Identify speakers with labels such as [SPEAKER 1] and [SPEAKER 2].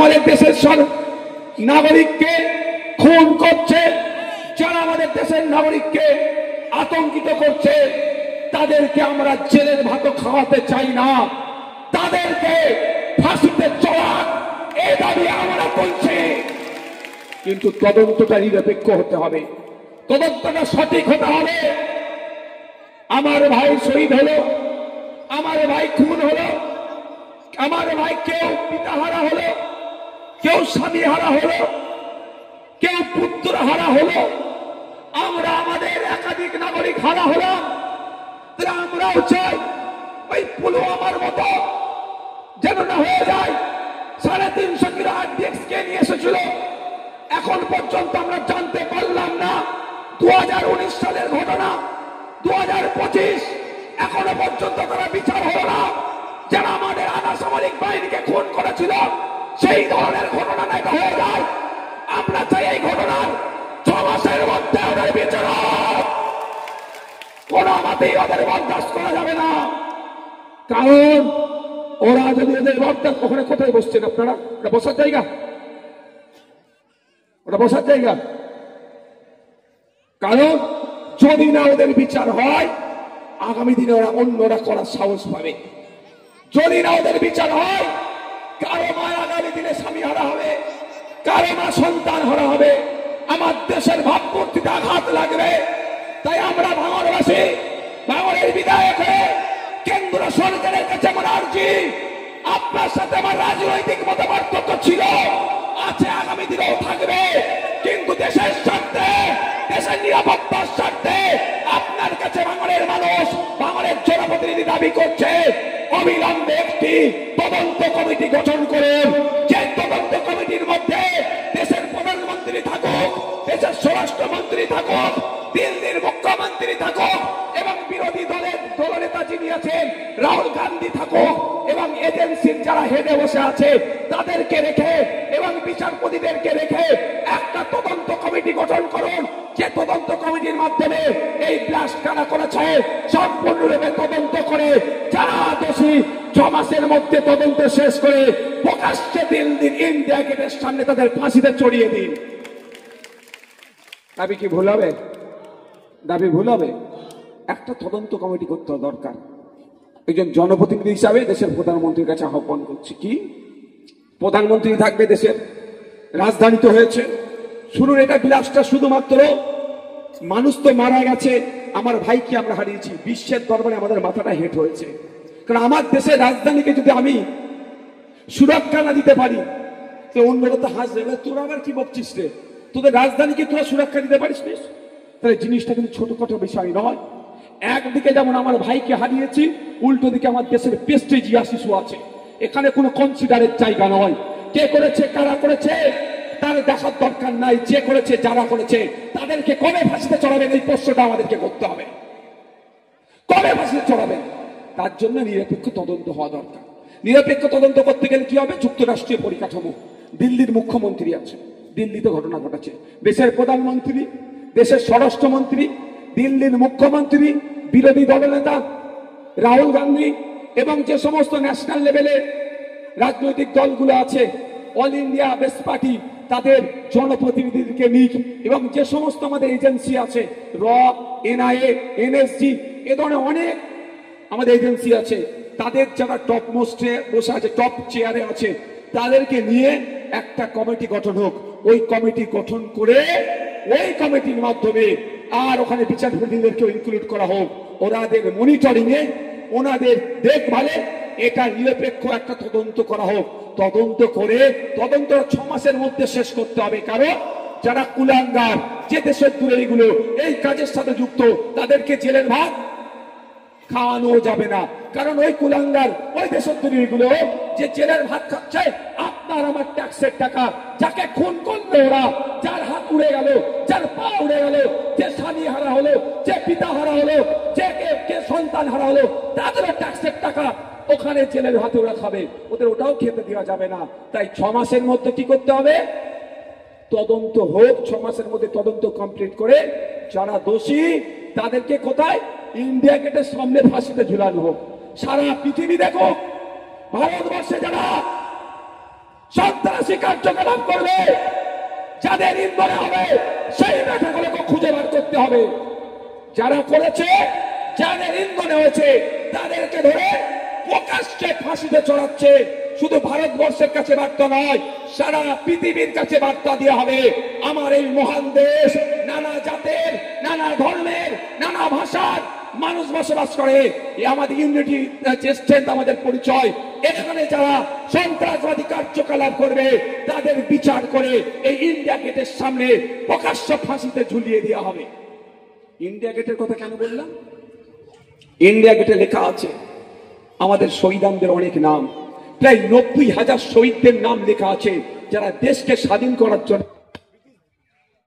[SPEAKER 1] আমাদের দেশের নাগরিককে খুন করছে, যারা আমাদের দেশের নাগরিককে আতঙ্কিত করছে, তাদেরকে আমরা জেলের ভাত খাওয়াতে চাই না, তাদেরকে ফাঁসিতে চড়াক এই দাবি আমরা করছি। কিন্তু তদন্তটা নিরপেক্ষ হতে হবে, তদন্তটা সঠিক হতে হবে। আমার ভাই শহীদ হলো, আমার ভাই খুন হলো, আমার ভাই কেউ পিতা হারা হলো, কেউ স্বামী হারা হলো, কেউ পুত্র হারা হলো, আমরা আমাদের একাধিক নাগরিক হারা হলাম। আমরাও চাই ওই পুলওয়ামার মতো যেন না হয়ে যায়। 350 কিলো আরডিএক্স কে নিয়ে এসেছিল, এখন পর্যন্ত আমরা জানতে পারলাম না। 2019 সালের ঘটনা, 2025 এখনো পর্যন্ত তারা বিচার হলো না। যারা আমাদের আধা সামরিক বাহিনীকে খুন করেছিল, সেই ধরনের ঘটনা নাই হয়ে যায়। আমরা চাই এই ঘটনার 6 মাসের মধ্যে ওদের বিচার হোক, কোনো মতেই ওদের বরদাস্ত করা যাবে না। কারণ ওরা যদি ওদের বরদাস্ত, ওখানে কোথায় বসছেন আপনারা? ওটা বসার জায়গা, ওটা বসার জায়গা। কারণ যদি না ওদের বিচার হয়, আগামী দিনে ওরা অন্যরা করার সাহস পাবে। যদি না ওদের বিচার হয়, কারো মা আগামী দিনে স্বামী হারা হবে, কারো মা সন্তান হারা হবে, আমার দেশের ভাবমূর্তিতে আঘাত লাগবে। তাই আমরা ভাঙড়বাসী, ভাঙড়ের বিধায়ক হয়ে কেন্দ্র সরকারের কাছে আমার আর্জি, আপনার সাথে আমার রাজনৈতিক মতপার্থক্য ছিল, আছে, আগামী দিনেও থাকবে, কিন্তু দেশের স্বার্থে, দেশের নিরাপত্তার স্বার্থে আপনার কাছে ভাঙড়ের মানুষ, ভাঙড়ের জনপ্রতিনিধি দাবি করছে অবিলম্বে একটি তদন্ত কমিটি গঠন করুন। যে তদন্ত কমিটির মধ্যে দেশের প্রধানমন্ত্রী থাকুক, দেশের স্বরাষ্ট্রমন্ত্রী থাকুক, দিল্লির মুখ্যমন্ত্রী থাকুক, এবং বিরোধী দলের দলনেতা যিনি আছেন রাহুল গান্ধী থাকুক, এবং এজেন্সির যারা হেডে বসে আছে তাদেরকে রেখে এবং বিচারপতিদেরকে রেখে একটা তদন্ত কমিটি গঠন করুন। যে তদন্ত কমিটির মাধ্যমে এই ব্লাস্ট কারা করেছে সম্পূর্ণরূপে তদন্ত করে যারা দোষী 6 মাসের মধ্যে তদন্ত শেষ করে প্রকাশ্যে দিল্লির ইন্ডিয়া গেটের সামনে তাদের ফাঁসিতে চড়িয়ে দিন। দাবি কি ভুল হবে? দাবি ভুল হবে? একটা তদন্ত কমিটি করতে দরকার। একজন জনপ্রতিনিধি হিসাবে দেশের প্রধানমন্ত্রীর কাছে আহ্বান করছি, কি প্রধানমন্ত্রী থাকবে, দেশের রাজধানীতে হয়েছে, শুনুন, এটা ব্লাস্টটা শুধুমাত্র মানুষ তো মারা গেছে, আমার ভাইকে আমরা হারিয়েছি, বিশ্বের দরবারে আমাদের মাথাটা হেট হয়েছে। কারণ আমার দেশের রাজধানীকে যদি আমি সুরক্ষা না দিতে পারি, তো অন্যরা তো হাসবে, তোরা আবার কি বকছিস রে, তোদের রাজধানীকে তোরা সুরক্ষা দিতে পারিস নি? তাহলে জিনিসটা কিন্তু ছোটখাটো বিষয় নয়। একদিকে যেমন আমার ভাইকে হারিয়েছি, উল্টো দিকে আমার দেশের প্রেস্টিজিয়াস ইস্যু আছে। এখানে কোনো কনসিডারের জায়গা নয়। কে করেছে, কারা করেছে তার দেখার দরকার নাই। যে করেছে, যারা করেছে তাদেরকে কবে ফাঁসিতে চড়াবেন, এই প্রশ্নটা আমাদেরকে করতে হবে। কবে ফাঁসিতে চড়াবেন, তার জন্য নিরপেক্ষ তদন্ত হওয়া দরকার। নিরপেক্ষ তদন্ত করতে গেলে কি হবে? যুক্তরাষ্ট্রীয় পরিকাঠামো, দিল্লির মুখ্যমন্ত্রী আছে, দিল্লিতে ঘটনা ঘটেছে, দেশের প্রধানমন্ত্রী, দেশের স্বরাষ্ট্রমন্ত্রী, দিল্লির মুখ্যমন্ত্রী, বিরোধী দলনেতা রাহুল গান্ধী এবং যে সমস্ত ন্যাশনাল লেভেলে রাজনৈতিক দলগুলো আছে, অল ইন্ডিয়া বেস পার্টি, তাদের জনপ্রতিনিধিকে নিক, এবং যে সমস্ত আমাদের এজেন্সি আছে, র, এনআইএ, এনএসজি, এ ধরনের অনেক আমাদের এজেন্সি আছে, তাদের যারা টপ মোস্টে বসে আছে, টপ চেয়ারে আছে, তাদেরকে নিয়ে একটা কমিটি গঠন হোক। ওই কমিটি গঠন করে ওই কমিটির মাধ্যমে আর ওখানে বিচারপতিদেরকেও ইনক্লুড করা হোক। ওনাদের মনিটরিং এ, ওনাদের দেখভালে এটা নিরপেক্ষ একটা তদন্ত করা হোক। তদন্ত করে তদন্ত 6 মাসের মধ্যে শেষ করতে হবে। কারণ যারা কুলাঙ্গার, যে দেশের দূরে এইগুলো এই কাজের সাথে যুক্ত, তাদেরকে জেলের ভাত খাওয়ানো যাবে না। কারণ ওই কুলাঙ্গার, ওই দেশের দূরে গুলো যে জেলের ভাত খাচ্ছে আপনার আমার ট্যাক্সের টাকা, যাকে খুন করলো ওরা, যার হাত উড়ে গেল, যার পা উড়ে গেল, যে স্বামী হারা হলো, যে পিতা হারা হলো, যে সন্তান হারা হলো, তাদেরও ট্যাক্সের টাকা ওখানে জেলের হাতে ওরা খাবে, ওদের ওটাও খেতে দেওয়া যাবে না। তাই 6 মাসের মধ্যে কি করতে হবে? তদন্ত হোক। 6 মাসের মধ্যে তদন্ত কমপ্লিট করে যারা দোষী তাদেরকে কোথায়? ইন্ডিয়া গেটের সামনে ফাঁসিতে ঝুলানো হোক। সারা পৃথিবী দেখো, ভারতবর্ষে যারা সন্ত্রাসী সন্ত্রাসী কার্যকলাপ করবে, যাদের ইন্ধনে হবে সেই নেতাগুলোকে খুঁজে বার করতে হবে। যারা করেছে, যাদের ইন্ধনে হয়েছে, তাদেরকে ধরে প্রকাশ্যে ফাঁসিতে চড়াচ্ছে। শুধু ভারতবর্ষের কাছে বার্তা নয়, সারা পৃথিবীর কাছে বার্তা দেওয়া হবে, আমার এই মহান দেশ নানা জাতের, নানা ধর্মের, নানা ভাষার মানুষ বসবাস করে। আমাদের ইউনিটি স্ট্রেংথ, আমাদের পরিচয়। এখানে যারা সন্ত্রাসবাদী কার্যকলাপ করবে তাদের বিচার করে এই ইন্ডিয়া গেটের সামনে প্রকাশ্য ফাঁসিতে ঝুলিয়ে দেওয়া হবে। ইন্ডিয়া গেটের কথা কেন বললাম? ইন্ডিয়া গেটে লেখা আছে আমাদের শহীদানদের অনেক নাম, প্রায় 90,000 শহীদদের নাম লেখা আছে, যারা দেশকে স্বাধীন করার জন্য